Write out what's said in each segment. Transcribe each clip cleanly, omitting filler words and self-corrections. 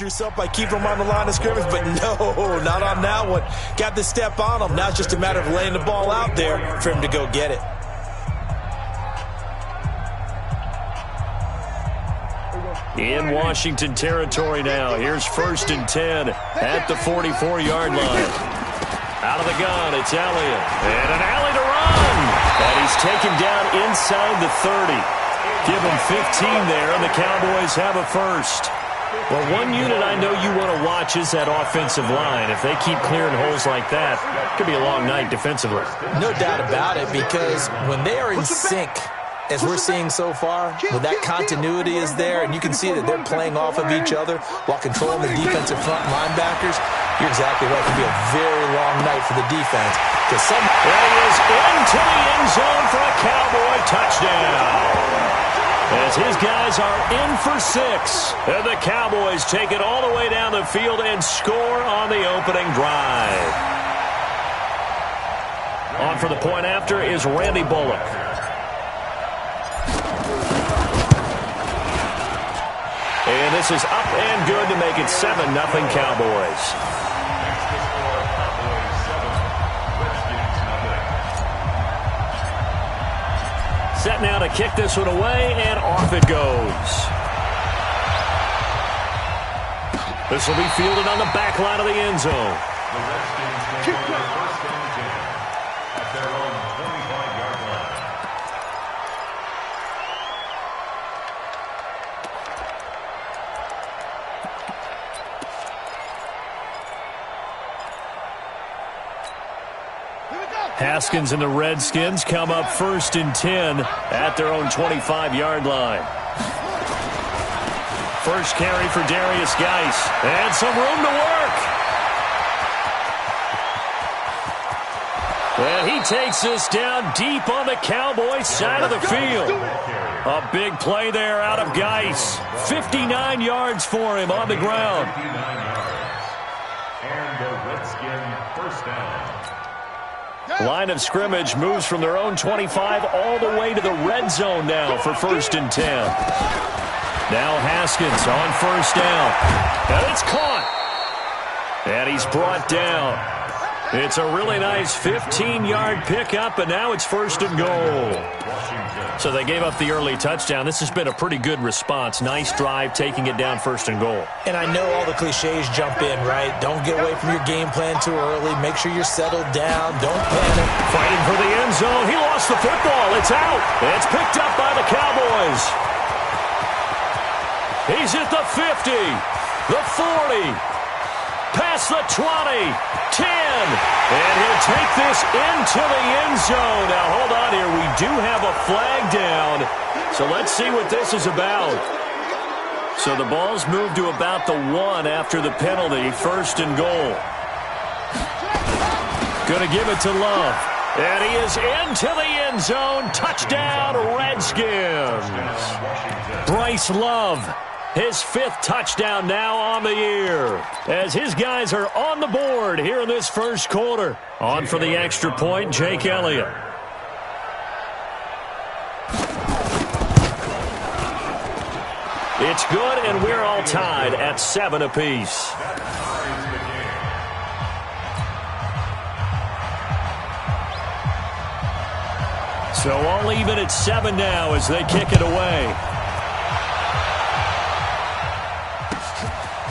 yourself by keeping them on the line of scrimmage, but no, not on that one. Got to step on them. Now it's just a matter of laying the ball out there for him to go get it. In Washington territory now. Here's 1st and 10 at the 44-yard line. Out of the gun, it's Elliott. And an alley to run. And he's taken down inside the 30. Give him 15 there, and the Cowboys have a first. Well, one unit I know you want to watch is that offensive line. If they keep clearing holes like that, it could be a long night defensively. No doubt about it, because when they are in sync, as we're seeing so far, when that continuity is there, and you can see that they're playing off of each other while controlling the defensive front linebackers, you're exactly right. It can be a very long night for the defense. There he is into the end zone for a Cowboy touchdown. As his guys are in for 6. And the Cowboys take it all the way down the field and score on the opening drive. On for the point after is Randy Bullock. And this is up and good to make it 7-0 Cowboys. Set now to kick this one away, and off it goes. This will be fielded on the back line of the end zone. The Redskins take over 1st and 10 at their own 25-yard line. Haskins and the Redskins come up 1st and 10 at their own 25-yard line. First carry for Darius Geis. And some room to work. And he takes this down deep on the Cowboys side of the field. A big play there out of Geis. 59 yards for him on the ground. And the Redskin first down. Line of scrimmage moves from their own 25 all the way to the red zone now for 1st and 10. Now Haskins on 1st down. And it's caught. And he's brought down. It's a really nice 15-yard pickup, and now it's 1st and goal. So they gave up the early touchdown. This has been a pretty good response. Nice drive, taking it down 1st and goal. And I know all the cliches jump in, right? Don't get away from your game plan too early. Make sure you're settled down. Don't panic. Fighting for the end zone. He lost the football. It's out. It's picked up by the Cowboys. He's at the 50, the 40. Past the 20, 10, and he'll take this into the end zone. Now, hold on here. We do have a flag down, so let's see what this is about. So the ball's moved to about the 1 after the penalty, 1st and goal. Going to give it to Love, and he is into the end zone. Touchdown, Redskins. Bryce Love. His 5th touchdown now on the year, as his guys are on the board here in this first quarter. On for the extra point, Jake Elliott. It's good, and we're all tied at 7 apiece. So all even at 7 now as they kick it away.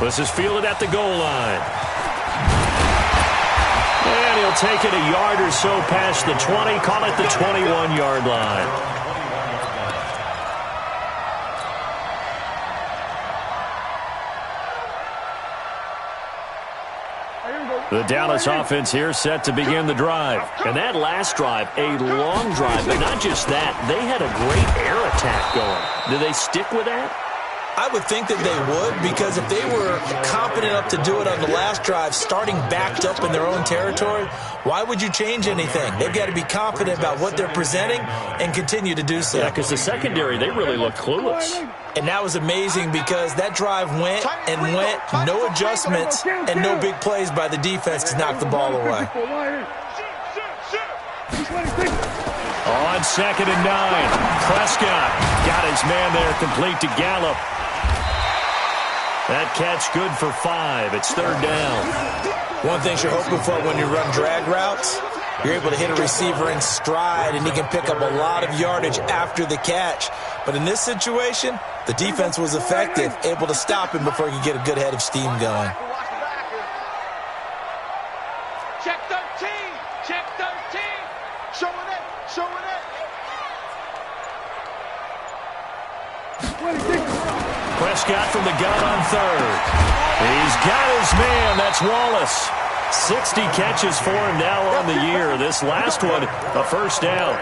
This is fielded at the goal line. And he'll take it a yard or so past the 20, call it the 21-yard line. The Dallas offense here set to begin the drive. And that last drive, a long drive, but not just that. They had a great air attack going. Do they stick with that? I would think that they would, because if they were confident enough to do it on the last drive, starting backed up in their own territory, why would you change anything? They've got to be confident about what they're presenting and continue to do so. Yeah, because the secondary, they really look clueless. And that was amazing, because that drive went and went, no adjustments, and no big plays by the defense to knock the ball away. On 2nd and 9, Prescott got his man there complete to Gallup. That catch good for 5. It's 3rd down. One thing you're hoping for when you run drag routes, you're able to hit a receiver in stride, and he can pick up a lot of yardage after the catch. But in this situation, the defense was effective, able to stop him before he could get a good head of steam going. Check 13. Check 13. Showing it. Showing it. Prescott from the gun on 3rd. He's got his man. That's Wallace. 60 catches for him now on the year. This last one, a 1st down.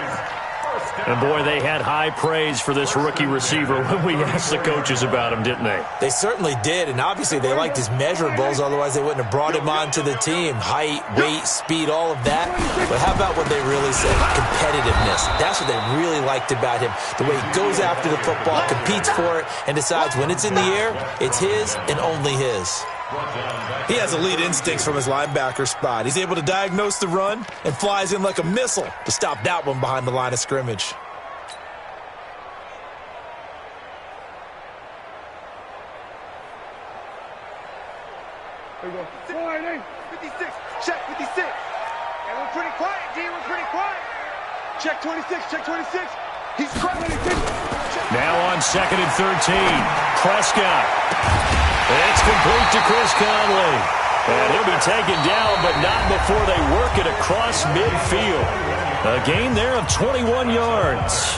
And, boy, they had high praise for this rookie receiver when we asked the coaches about him, didn't they? They certainly did, and obviously they liked his measurables, otherwise they wouldn't have brought him onto the team. Height, weight, speed, all of that. But how about what they really said? Competitiveness. That's what they really liked about him. The way he goes after the football, competes for it, and decides when it's in the air, it's his and only his. He has elite instincts from his linebacker spot. He's able to diagnose the run and flies in like a missile to stop that one behind the line of scrimmage. There we go. 56. Check 56. And we're pretty quiet, D. We're pretty quiet. Check 26. Check 26. He's crushing. Now on 2nd and 13. Prescott. It's complete to Chris Conley. And he'll be taken down, but not before they work it across midfield. A gain there of 21 yards.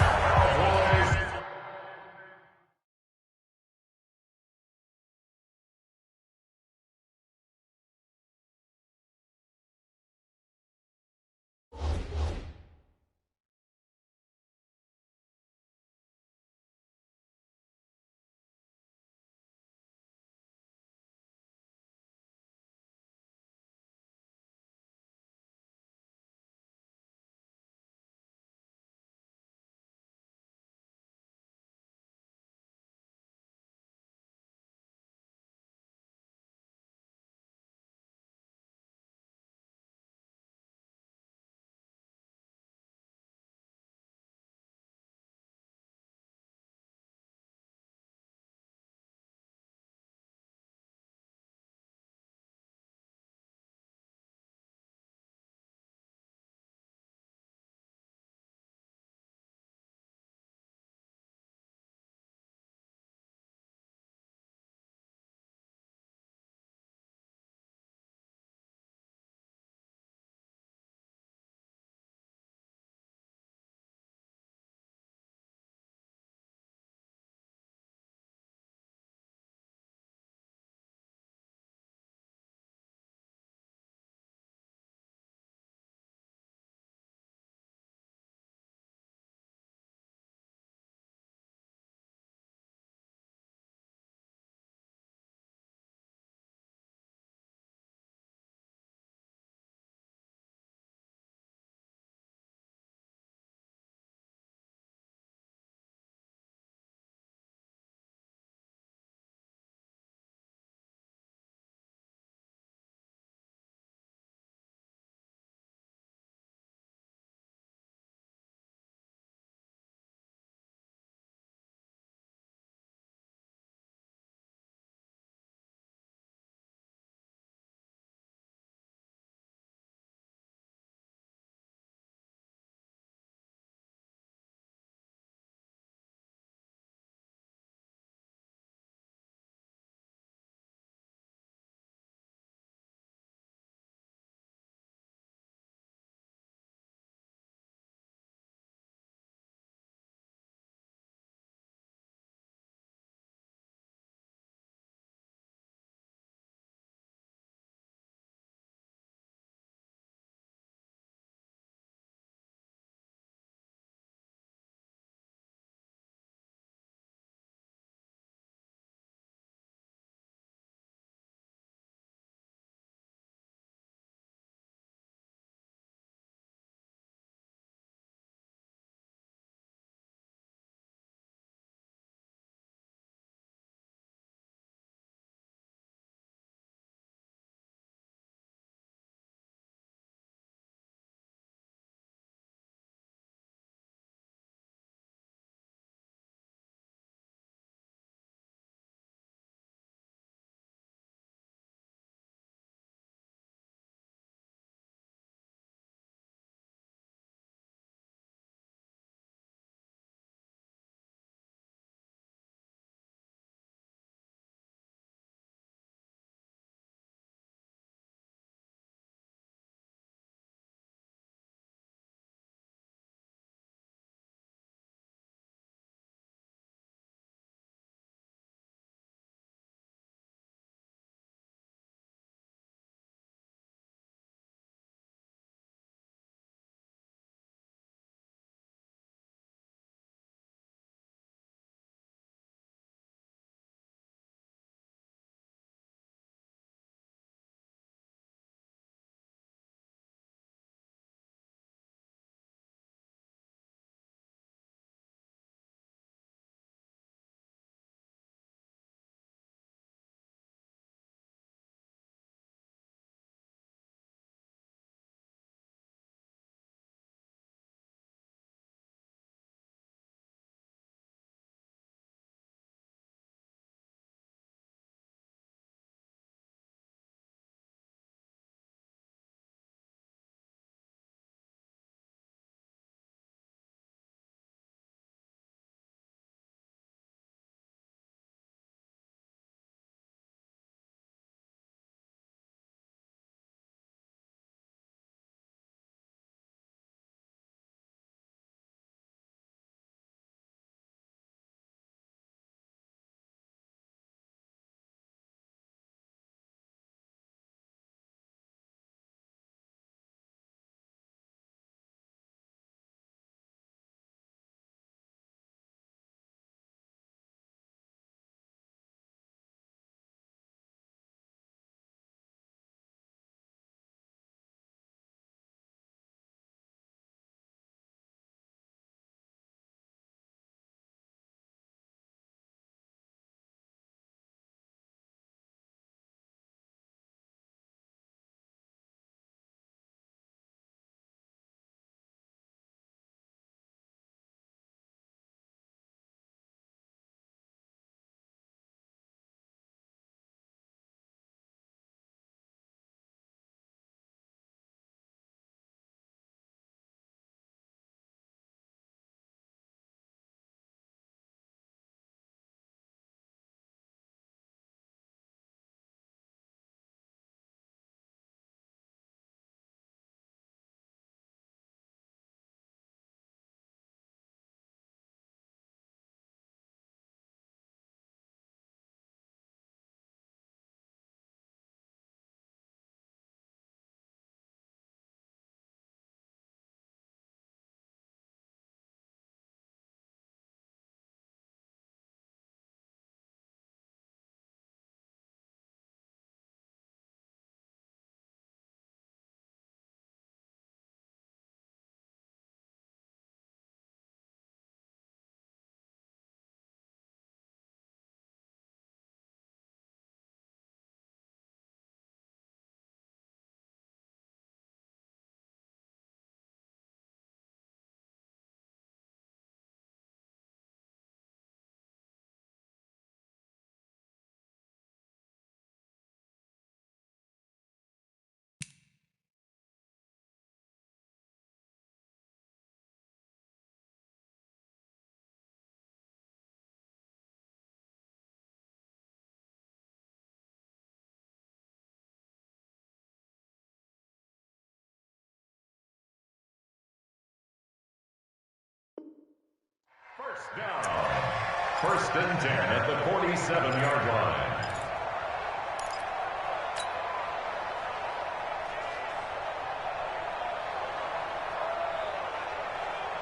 First and 10 at the 47-yard line.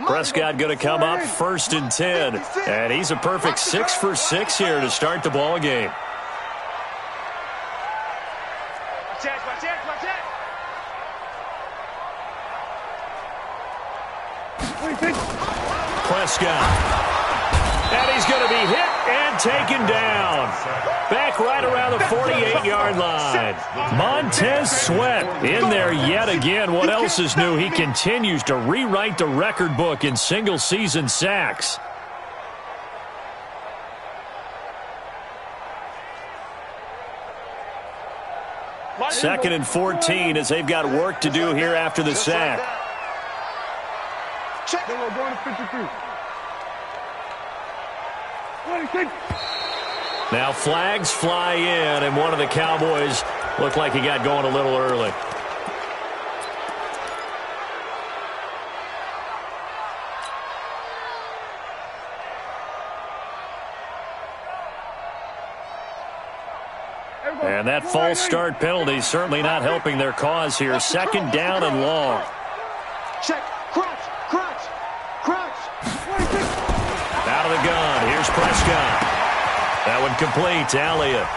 Prescott going to come up first and 10. And he's a perfect 6 for 6 here to start the ball game. Prescott. And he's going to be hit and taken down. Back right around the 48-yard line. Montez Sweat in there yet again. What else is new? He continues to rewrite the record book in single-season sacks. Second and 14 as they've got work to do here after the sack. Check. Going to 53. Now flags fly in, and one of the Cowboys looked like he got going a little early. And that false start penalty certainly not helping their cause here. Second down and long. Check. Crunch. Out of the gun. Here's Prescott. That one complete to Elliott.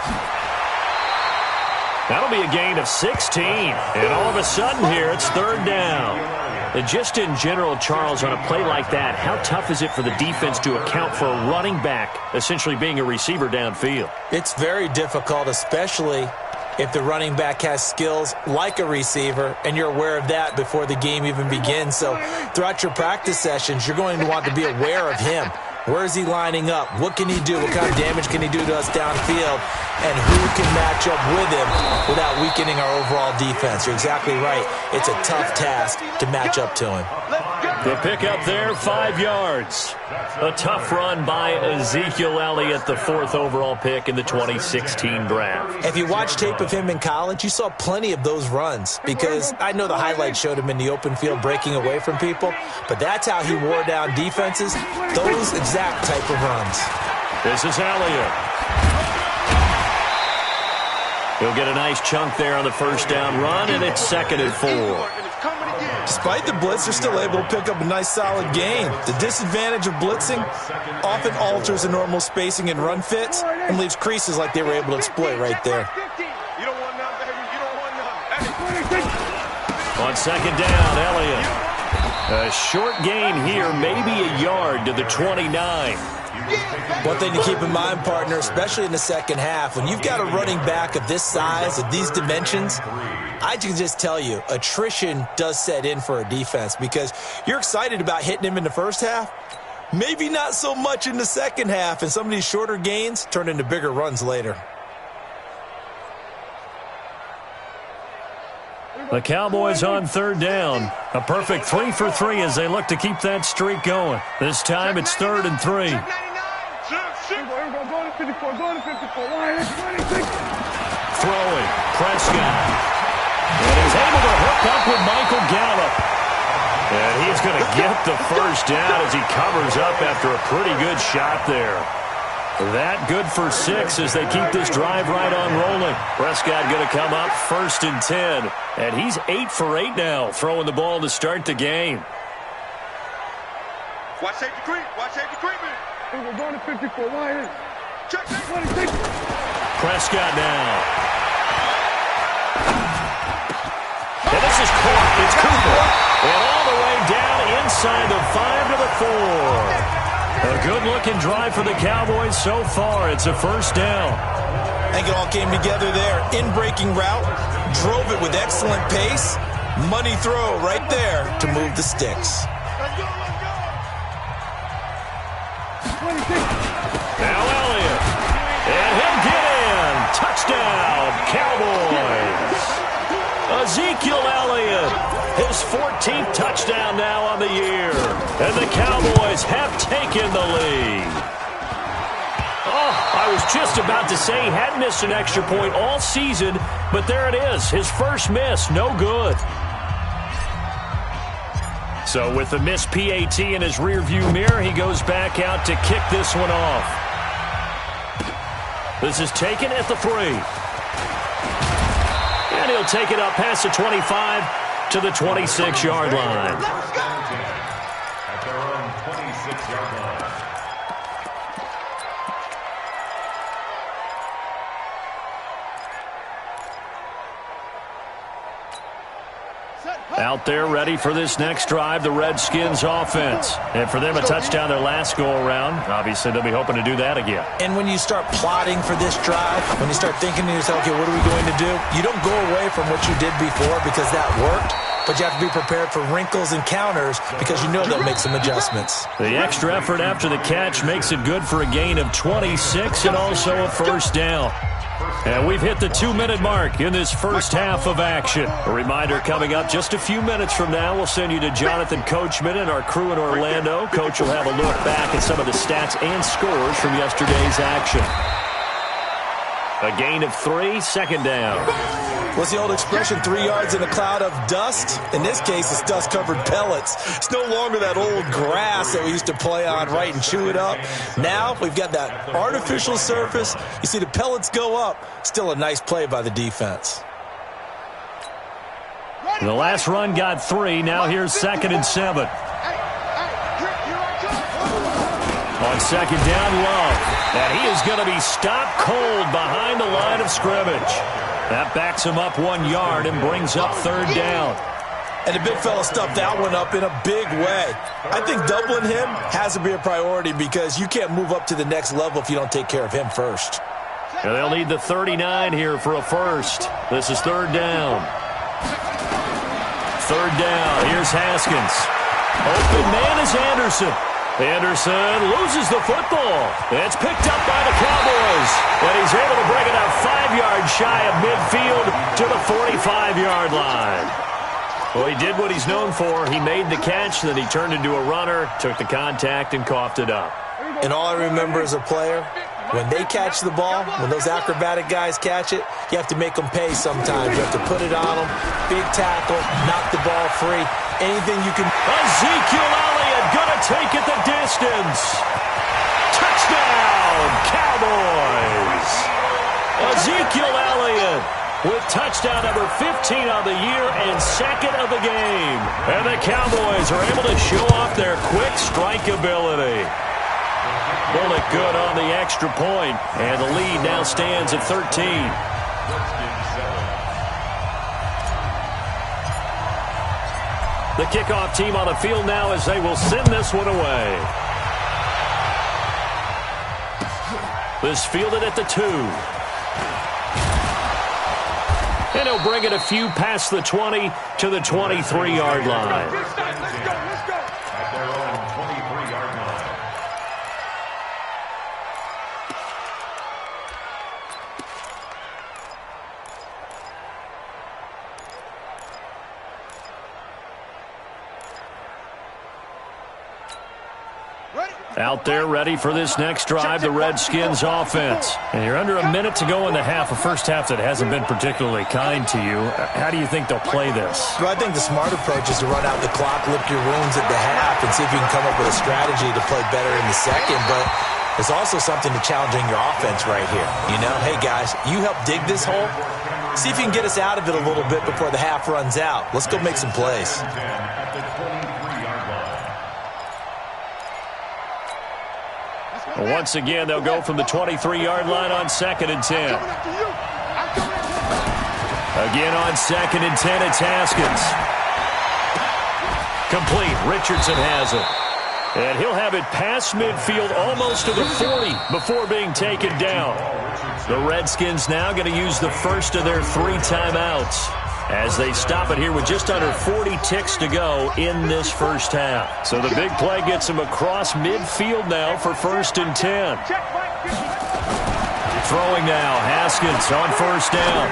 That'll be a gain of 16. And all of a sudden here, it's third down. And just in general, Charles, on a play like that, how tough is it for the defense to account for a running back essentially being a receiver downfield? It's very difficult, especially if the running back has skills like a receiver, and you're aware of that before the game even begins. So throughout your practice sessions, you're going to want to be aware of him. Where is he lining up? What can he do? What kind of damage can he do to us downfield? And who can match up with him without weakening our overall defense? You're exactly right. It's a tough task to match up to him. The pickup there, 5 yards. A tough run by Ezekiel Elliott, the 4th overall pick in the 2016 draft. If you watch tape of him in college, you saw plenty of those runs, because I know the highlights showed him in the open field breaking away from people, but that's how he wore down defenses, those exact type of runs. This is Elliott. He'll get a nice chunk there on the first down run, and it's 2nd and 4. Despite the blitz, they're still able to pick up a nice solid gain. The disadvantage of blitzing often alters the normal spacing and run fits and leaves creases like they were able to exploit right there. On 2nd down, Elliott. A short gain here, maybe a yard to the 29. One thing to keep in mind, partner, especially in the second half, when you've got a running back of this size, of these dimensions, I can just tell you, attrition does set in for a defense, because you're excited about hitting him in the first half, maybe not so much in the second half, and some of these shorter gains turn into bigger runs later. The Cowboys on 3rd down. A perfect 3 for 3 as they look to keep that streak going. This time it's 3rd and 3. Throwing, Prescott. And he's able to hook up with Michael Gallup. And he's going to get the first down as he covers up after a pretty good shot there. That good for 6 as they keep this drive right on rolling. Prescott going to come up 1st and 10. And he's 8 for 8 now, throwing the ball to start the game. Watch safety creep. We're going to 54. Check. Prescott now. And this is caught. It's Cooper. And all the way down inside the 5 to the 4. A good-looking drive for the Cowboys so far. It's a first down. I think it all came together there. In-breaking route, drove it with excellent pace. Money throw right there to move the sticks. Now Elliott. And he'll get in. Touchdown, Cowboys. Ezekiel Elliott, his 14th touchdown now on the year. And the Cowboys have taken the lead. Oh, I was just about to say he hadn't missed an extra point all season, but there it is. His first miss, no good. So with the missed PAT in his rearview mirror, he goes back out to kick this one off. This is taken at the 3. And he'll take it up past the 25 to the 26-yard line. At their own 26-yard line. Out there ready for this next drive, the Redskins offense. And for them, a touchdown their last go-around. Obviously, they'll be hoping to do that again. And when you start plotting for this drive, when you start thinking to yourself, okay, what are we going to do? You don't go away from what you did before because that worked, but you have to be prepared for wrinkles and counters because you know they'll make some adjustments. The extra effort after the catch makes it good for a gain of 26 and also a first down. And we've hit the 2-minute mark in this first half of action. A reminder coming up just a few minutes from now, we'll send you to Jonathan Coachman and our crew in Orlando. Coach will have a look back at some of the stats and scores from yesterday's action. A gain of 3, second down. What's the old expression, 3 yards in a cloud of dust? In this case, it's dust-covered pellets. It's no longer that old grass that we used to play on, right, and chew it up. Now we've got that artificial surface. You see the pellets go up. Still a nice play by the defense. The last run got 3. Now here's 2nd and 7. On second down, Love. And he is going to be stopped cold behind the line of scrimmage. That backs him up 1 yard and brings up 3rd down. And the big fella stuffed that one up in a big way. I think doubling him has to be a priority because you can't move up to the next level if you don't take care of him first. And they'll need the 39 here for a first. This is 3rd down. 3rd down. Here's Haskins. Open man is Anderson. Anderson loses the football. It's picked up by the Cowboys. And he's able to bring it up 5 yards shy of midfield to the 45-yard line. Well, he did what he's known for. He made the catch, then he turned into a runner, took the contact, and coughed it up. And all I remember as a player, when they catch the ball, when those acrobatic guys catch it, you have to make them pay sometimes. You have to put it on them, big tackle, knock the ball free, anything you can. Ezekiel Elliott gonna take it the distance. Touchdown, Cowboys. Ezekiel Elliott with touchdown number 15 on the year and 2nd of the game. And the Cowboys are able to show off their quick strike ability. Pulled it good on the extra point, and the lead now stands at 13. The kickoff team on the field now as they will send this one away. This fielded at the 2. And he'll bring it a few past the 20 to the 23-yard line. At their own 23-yard line. Out there ready for this next drive, the Redskins offense. And you're under a minute to go in the half, a first half that hasn't been particularly kind to you. How do you think they'll play this? Well, I think the smart approach is to run out the clock, lick your wounds at the half, and see if you can come up with a strategy to play better in the second. But there's also something to challenging your offense right here. You know, hey, guys, you help dig this hole. See if you can get us out of it a little bit before the half runs out. Let's go make some plays. At the 23-yard line. Well, once again, they'll go from the 23-yard line on 2nd and 10. Again on 2nd and 10, it's Haskins. Complete. Richardson has it. And he'll have it past midfield almost to the 40 before being taken down. The Redskins now going to use the first of their 3 timeouts as they stop it here with just under 40 ticks to go in this first half. So the big play gets them across midfield now for 1st and 10. Throwing now, Haskins on 1st down.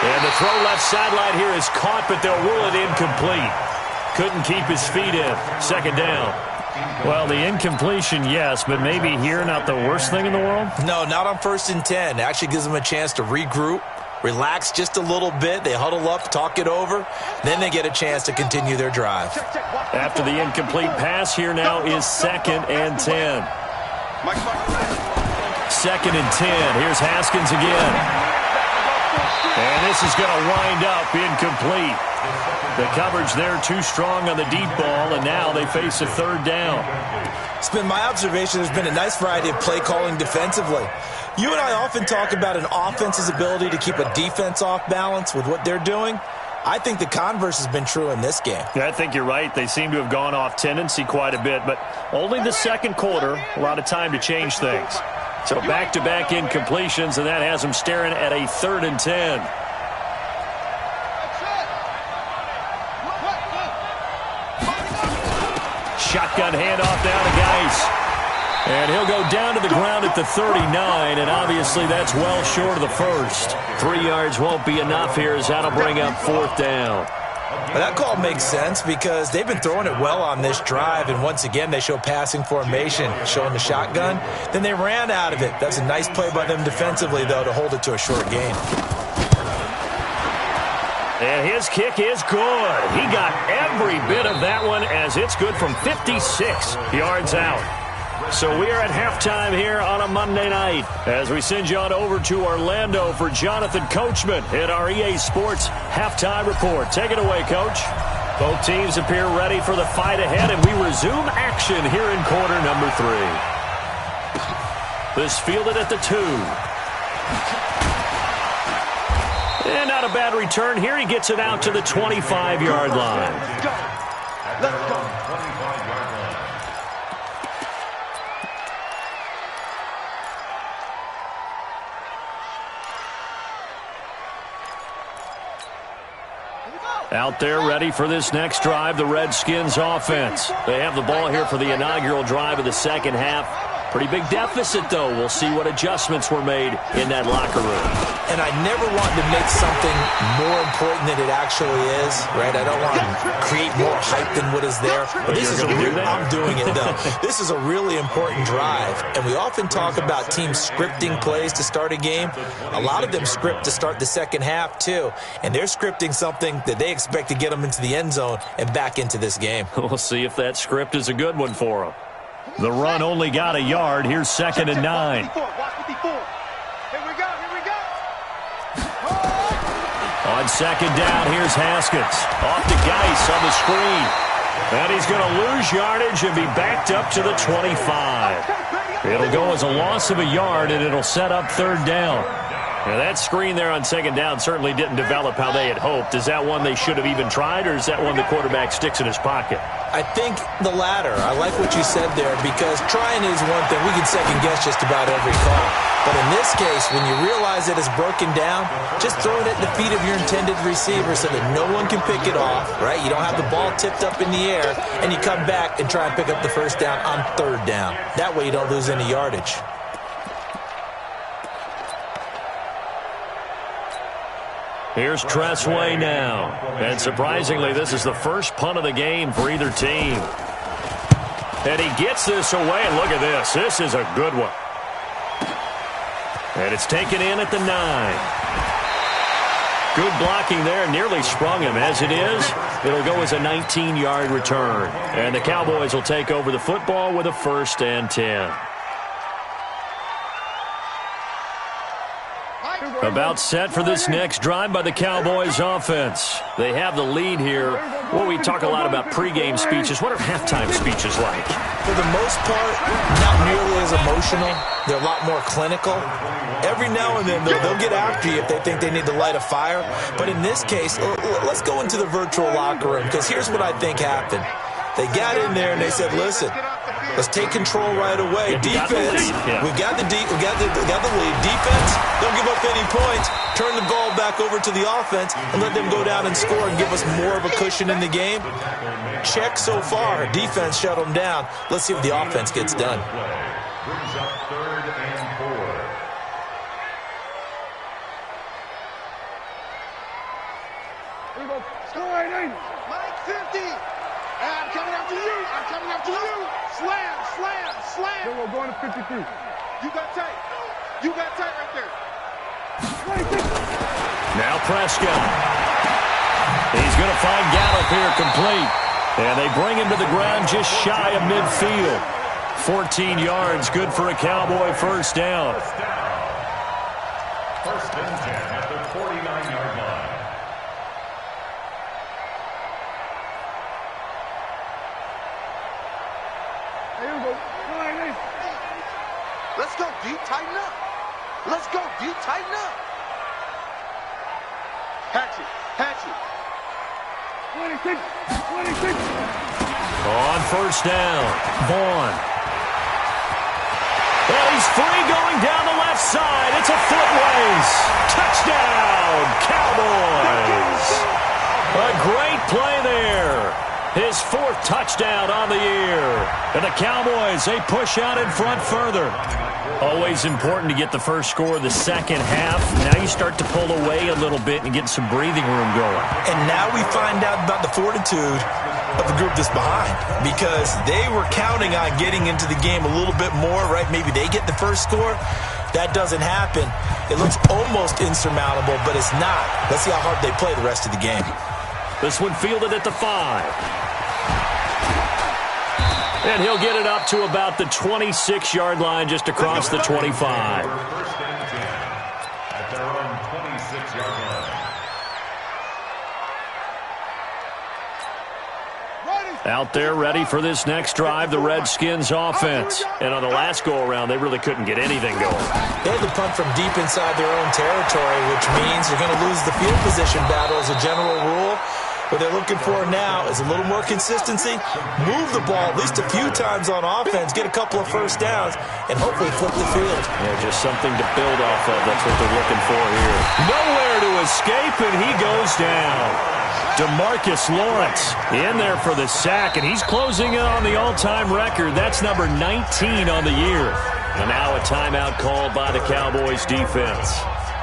And the throw left sideline here is caught, but they'll rule it incomplete. Couldn't keep his feet in. 2nd down. Well, the incompletion, yes, but maybe here not the worst thing in the world? No, not on 1st and 10. It actually gives them a chance to regroup, relax just a little bit. They huddle up, talk it over. Then they get a chance to continue their drive. After the incomplete pass, here now is 2nd and 10. 2nd and 10. Here's Haskins again. And this is going to wind up incomplete. The coverage there too strong on the deep ball, and now they face a 3rd down. It's been my observation there's been a nice variety of play calling defensively. You and I often talk about an offense's ability to keep a defense off balance with what they're doing. I think the converse has been true in this game. Yeah, I think you're right. They seem to have gone off tendency quite a bit, but only the 2nd quarter, a lot of time to change things. So back-to-back incompletions, and that has them staring at a 3rd and 10. Shotgun handoff down to Geis. And he'll go down to the ground at the 39, and obviously that's well short of the first. 3 yards won't be enough here as that'll bring up 4th down. Well, that call makes sense because they've been throwing it well on this drive, and once again they show passing formation, showing the shotgun. Then they ran out of it. That's a nice play by them defensively, though, to hold it to a short gain. And his kick is good. He got every bit of that one as it's good from 56 yards out. So we are at halftime here on a Monday night as we send you on over to Orlando for Jonathan Coachman at our EA Sports Halftime Report. Take it away, Coach. Both teams appear ready for the fight ahead, and we resume action here in quarter number 3. This fielded at the 2. And not a bad return here. He gets it out to the 25-yard line. Let's go. Out there ready for this next drive, the Redskins offense. They have the ball here for the inaugural drive of the 2nd half. Pretty big deficit, though. We'll see what adjustments were made in that locker room. And I never want to make something more important than it actually is, right? I don't want to create more hype than what is there. But this is I'm doing it, though. This is a really important drive. And we often talk about teams scripting plays to start a game. A lot of them script to start the 2nd half, too. And they're scripting something that they expect to get them into the end zone and back into this game. We'll see if that script is a good one for them. The run only got a yard. Here's 2nd and 9. Here we go, here we go. On 2nd down, here's Haskins. Off to Geis on the screen. And he's going to lose yardage and be backed up to the 25. It'll go as a loss of a yard, and it'll set up 3rd down. Now, that screen there on 2nd down certainly didn't develop how they had hoped. Is that one they should have even tried, or is that one the quarterback sticks in his pocket? I think the latter. I like what you said there because trying is one thing. We can second-guess just about every call. But in this case, when you realize it is broken down, just throw it at the feet of your intended receiver so that no one can pick it off, right? You don't have the ball tipped up in the air, and you come back and try and pick up the 1st down on 3rd down. That way you don't lose any yardage. Here's Tressway now. And surprisingly, this is the first punt of the game for either team. And he gets this away, and look at this. This is a good one. And it's taken in at the 9. Good blocking there. Nearly sprung him. As it is, it'll go as a 19-yard return. And the Cowboys will take over the football with a 1st and 10. About set for this next drive by the Cowboys offense. They have the lead here. Well, we talk a lot about pregame speeches. What are halftime speeches like? For the most part, not nearly as emotional. They're a lot more clinical. Every now and then, they'll get after you if they think they need to light a fire. But in this case, let's go into the virtual locker room because here's what I think happened. They got in there and they said, listen, let's take control right away. Defense, we've got the lead. Defense, don't give up any points. Turn the ball back over to the offense and let them go down and score and give us more of a cushion in the game. Check so far. Defense shut them down. Let's see what the offense gets done. Brings up 3rd and 4. Here we go. Score, Mike 50. I'm coming after you. I'm coming after you. Slam, slam, slam. We're going to 53. You got tight. You got tight right there. 26. Now Prescott. He's going to find Gallup here complete. And they bring him to the ground just shy of midfield. 14 yards, good for a Cowboy first down. First and 10 at the 49-yard line. Here we go. Let's go, deep, tighten up. Let's go, deep, tighten up. Hatchet, hatchet. 26, 26. On first down, Vaughn. Well, he's free going down the left side. It's a foot race. Touchdown, Cowboys. A great play there. His fourth touchdown on the year. And the Cowboys, they push out in front further. Always important to get the first score of the second half. Now you start to pull away a little bit and get some breathing room going. And now we find out about the fortitude of the group that's behind, because they were counting on getting into the game a little bit more, right? Maybe they get the first score. That doesn't happen. It looks almost insurmountable, but it's not. Let's see how hard they play the rest of the game. This one fielded at the 5. And he'll get it up to about the 26-yard line, just across the 25. First and 10 at their own 26-yard line. Out there ready for this next drive, the Redskins offense. And on the last go-around, they really couldn't get anything going. They had to punt from deep inside their own territory, which means you're going to lose the field position battle as a general rule. What they're looking for now is a little more consistency, move the ball at least a few times on offense, get a couple of first downs, and hopefully flip the field. Yeah, just something to build off of. That's what they're looking for here. Nowhere to escape, and he goes down. DeMarcus Lawrence in there for the sack, and he's closing in on the all-time record. That's number 19 on the year. And now a timeout called by the Cowboys defense.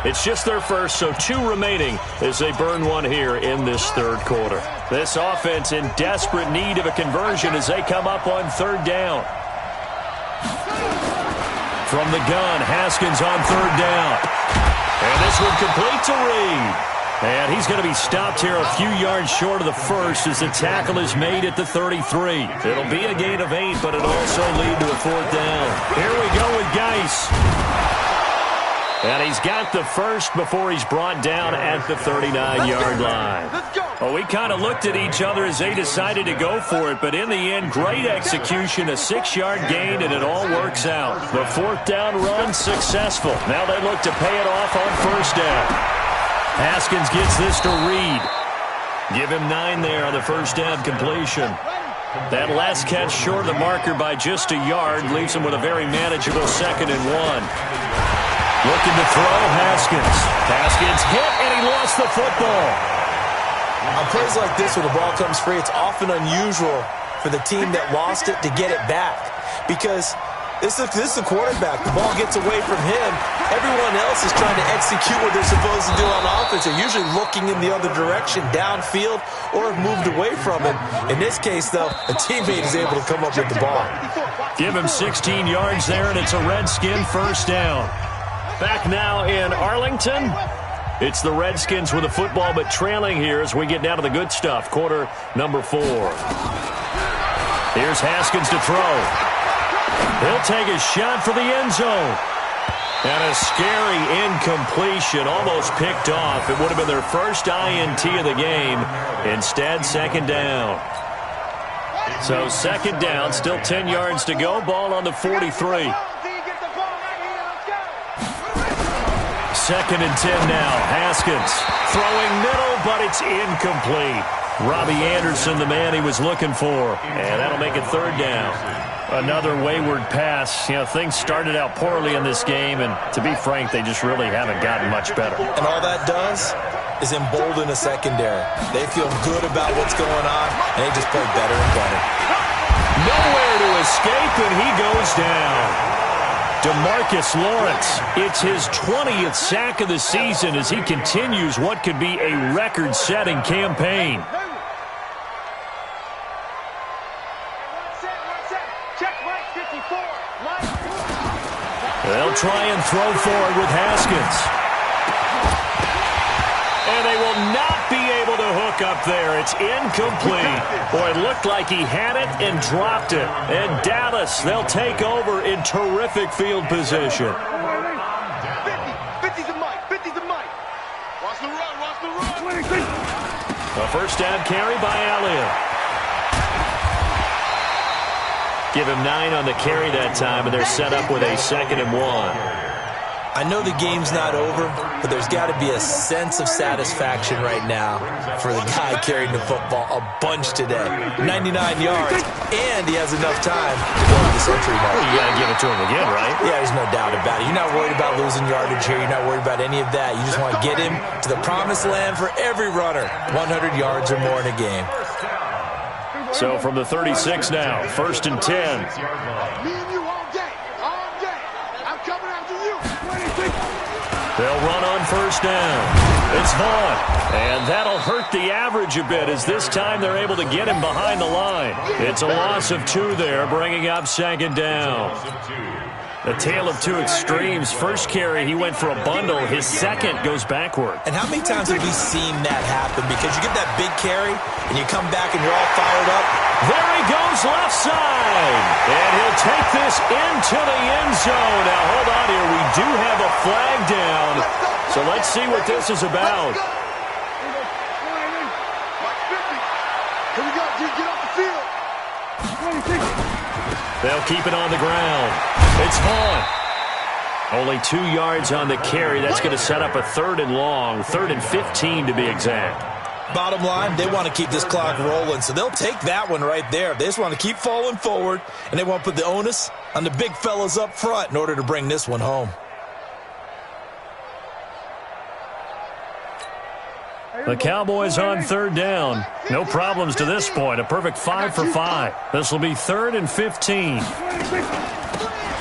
It's just their first, so 2 remaining as they burn one here in this third quarter. This offense in desperate need of a conversion as they come up on third down. From the gun, Haskins on third down. And this one complete to Reed. And he's going to be stopped here a few yards short of the first as the tackle is made at the 33. It'll be a gain of 8, but it'll also lead to a fourth down. Here we go with Geis. And he's got the first before he's brought down at the 39-yard line. Well, we kind of looked at each other as they decided to go for it, but in the end, great execution, a 6-yard gain, and it all works out. The fourth down run successful. Now they look to pay it off on first down. Haskins gets this to Reed. Give him 9 there on the first down completion. That last catch short of the marker by just a yard leaves him with a very manageable 2nd and 1. Looking to throw, Haskins. Haskins hit, and he lost the football. On plays like this where the ball comes free, it's often unusual for the team that lost it to get it back, because this is the quarterback. The ball gets away from him. Everyone else is trying to execute what they're supposed to do on offense. They're usually looking in the other direction, downfield, or have moved away from it. In this case, though, a teammate is able to come up with the ball. Give him 16 yards there, and it's a Redskin first down. Back now in Arlington. It's the Redskins with the football, but trailing here as we get down to the good stuff. Quarter number 4. Here's Haskins to throw. He'll take a shot for the end zone. And a scary incompletion, almost picked off. It would have been their first INT of the game. Instead, second down. So second down, still 10 yards to go. Ball on the 43. Second and 10 now. Haskins throwing middle, but it's incomplete. Robbie Anderson, the man he was looking for. And that'll make it third down. Another wayward pass. You know, things started out poorly in this game, and to be frank, they just really haven't gotten much better. And all that does is embolden a secondary. They feel good about what's going on, and they just play better and better. Nowhere to escape, and he goes down. DeMarcus Lawrence, it's his 20th sack of the season as he continues what could be a record-setting campaign. They'll try and throw forward with Haskins. And they will not be able to hook up there. It's incomplete. Boy, it looked like he had it and dropped it. And Dallas, they'll take over in terrific field position. 50's a mic. 50's a mic. Watch the run. Watch the run. A first down carry by Elliott. Give him 9 on the carry that time, and they're set up with a 2nd and 1. I know the game's not over, but there's got to be a sense of satisfaction right now for the guy carrying the football a bunch today. 99 yards, and he has enough time to go to the century mark. Well, you got to give it to him again, right? Yeah, there's no doubt about it. You're not worried about losing yardage here. You're not worried about any of that. You just want to get him to the promised land for every runner. 100 yards or more in a game. So from the 36 now, 1st and 10. Me and you all day. All day. I'm coming after you. They'll run on first down. It's Vaughn. And that'll hurt the average a bit as this time they're able to get him behind the line. It's a loss of 2 there, bringing up 2nd down. A tale of two extremes. First carry, he went for a bundle. His second goes backward. And how many times have we seen that happen? Because you get that big carry, and you come back and you're all fired up. There he goes left side. And he'll take this into the end zone. Now, hold on here. We do have a flag down. So let's see what this is about. Here we go, G. Get off the field. They'll keep it on the ground. It's Vaughn. Only 2 yards on the carry. That's going to set up a 3rd and long, 3rd and 15 to be exact. Bottom line, they want to keep this clock rolling, so they'll take that one right there. They just want to keep falling forward, and they want to put the onus on the big fellas up front in order to bring this one home. The Cowboys on 3rd down. No problems to this point. A perfect 5 for 5. This will be 3rd and 15.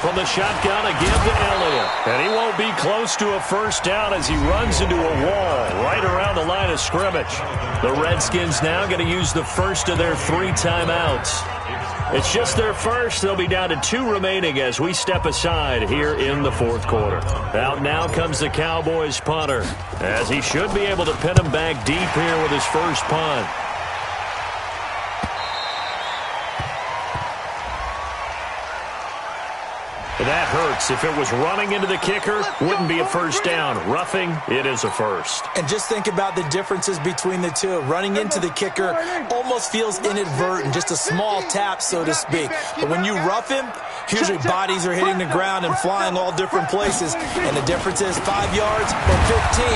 From the shotgun again to Elliott. And he won't be close to a first down as he runs into a wall right around the line of scrimmage. The Redskins now going to use the first of their 3 timeouts. It's just their first. They'll be down to 2 remaining as we step aside here in the 4th quarter. Out now comes the Cowboys punter, as he should be able to pin him back deep here with his first punt. That hurts. If it was running into the kicker, wouldn't be a first down. Roughing, it is a first. And just think about the differences between the two. Running into the kicker almost feels inadvertent, just a small tap, so to speak. But when you rough him, usually bodies are hitting the ground and flying all different places. And the difference is 5 yards or 15.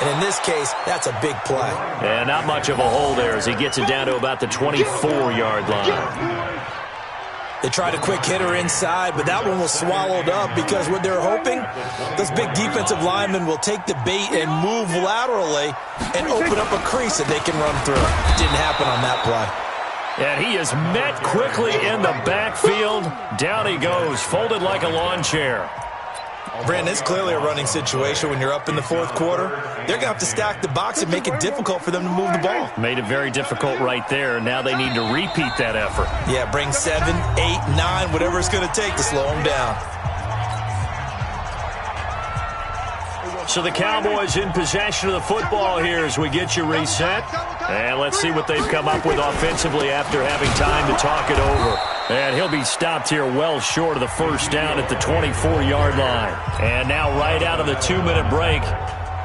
And in this case, that's a big play. And not much of a hole there as he gets it down to about the 24-yard line. They tried a quick hitter inside, but that one was swallowed up because what they're hoping, those big defensive linemen will take the bait and move laterally and open up a crease that they can run through. Didn't happen on that play. And he is met quickly in the backfield. Down he goes, folded like a lawn chair. Brandon, it's clearly a running situation when you're up in the 4th quarter. They're going to have to stack the box and make it difficult for them to move the ball. Made it very difficult right there. Now they need to repeat that effort. Yeah, bring 7, 8, 9, whatever it's going to take to slow them down. So the Cowboys in possession of the football here as we get you reset. And let's see what they've come up with offensively after having time to talk it over. And he'll be stopped here well short of the first down at the 24-yard line. And now right out of the 2-minute break,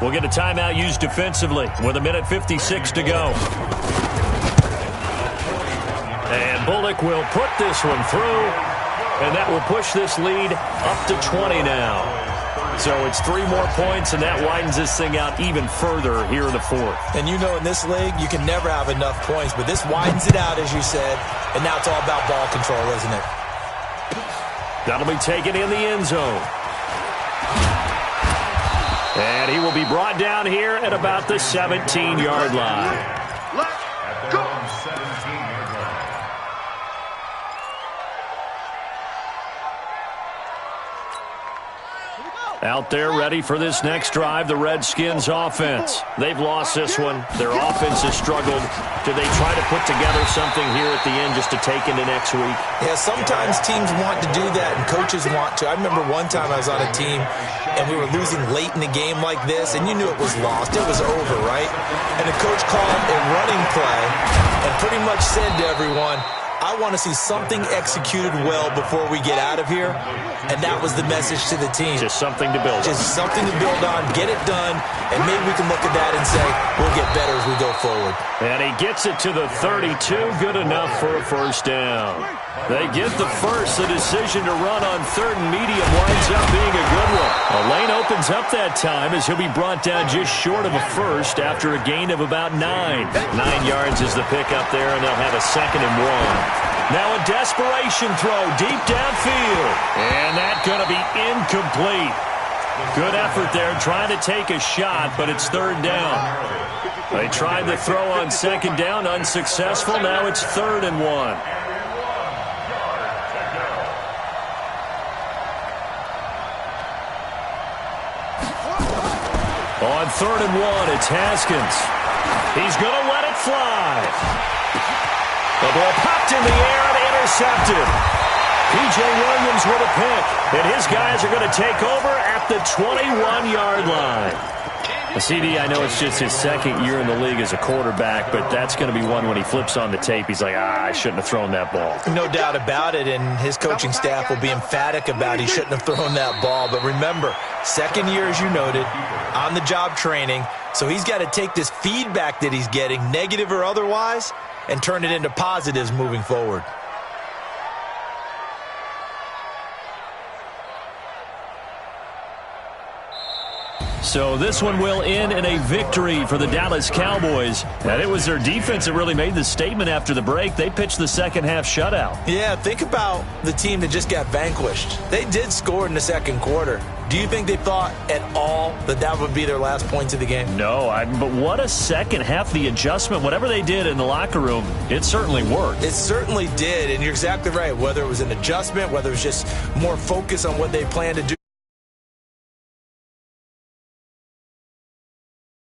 we'll get a timeout used defensively with 1:56 to go. And Bullock will put this one through, and that will push this lead up to 20 now. So it's 3 more points, and that widens this thing out even further here in the 4th. And you know in this league, you can never have enough points, but this widens it out, as you said, and now it's all about ball control, isn't it? That'll be taken in the end zone. And he will be brought down here at about the 17-yard line. Let's go. Out there ready for this next drive, the Redskins offense. They've lost this one. Their offense has struggled. Do they try to put together something here at the end just to take into next week? Yeah, sometimes teams want to do that and coaches want to. I remember one time I was on a team and we were losing late in a game like this, and you knew it was lost. It was over, right? And the coach called a running play and pretty much said to everyone, I want to see something executed well before we get out of here. And that was the message to the team. Just something to build on. Just something to build on, get it done, and maybe we can look at that and say, we'll get better as we go forward. And he gets it to the 32. Good enough for a first down. They get the first. The decision to run on third and medium winds up being a good one. A lane opens up that time as he'll be brought down just short of a first after a gain of about 9. 9 yards is the pickup there, and they'll have a 2nd and 1. Now a desperation throw deep downfield. And that's going to be incomplete. Good effort there trying to take a shot, but it's 3rd down. They tried the throw on 2nd down, unsuccessful. Now it's 3rd and 1. On 3rd and 1, it's Haskins. He's going to let it fly. The ball popped in the air and intercepted. P.J. Williams with a pick. And his guys are going to take over at the 21-yard line. CD, I know it's just his 2nd year in the league as a quarterback, but that's going to be one when he flips on the tape, he's like, I shouldn't have thrown that ball. No doubt about it, and his coaching staff will be emphatic about he shouldn't have thrown that ball. But remember, 2nd year, as you noted, on-the-job training, so he's got to take this feedback that he's getting, negative or otherwise, and turn it into positives moving forward. So this one will end in a victory for the Dallas Cowboys. And it was their defense that really made the statement after the break. They pitched the second-half shutout. Yeah, think about the team that just got vanquished. They did score in the 2nd quarter. Do you think they thought at all that that would be their last points of the game? No, but what a second half. The adjustment, whatever they did in the locker room, it certainly worked. It certainly did, and you're exactly right. Whether it was an adjustment, whether it was just more focus on what they planned to do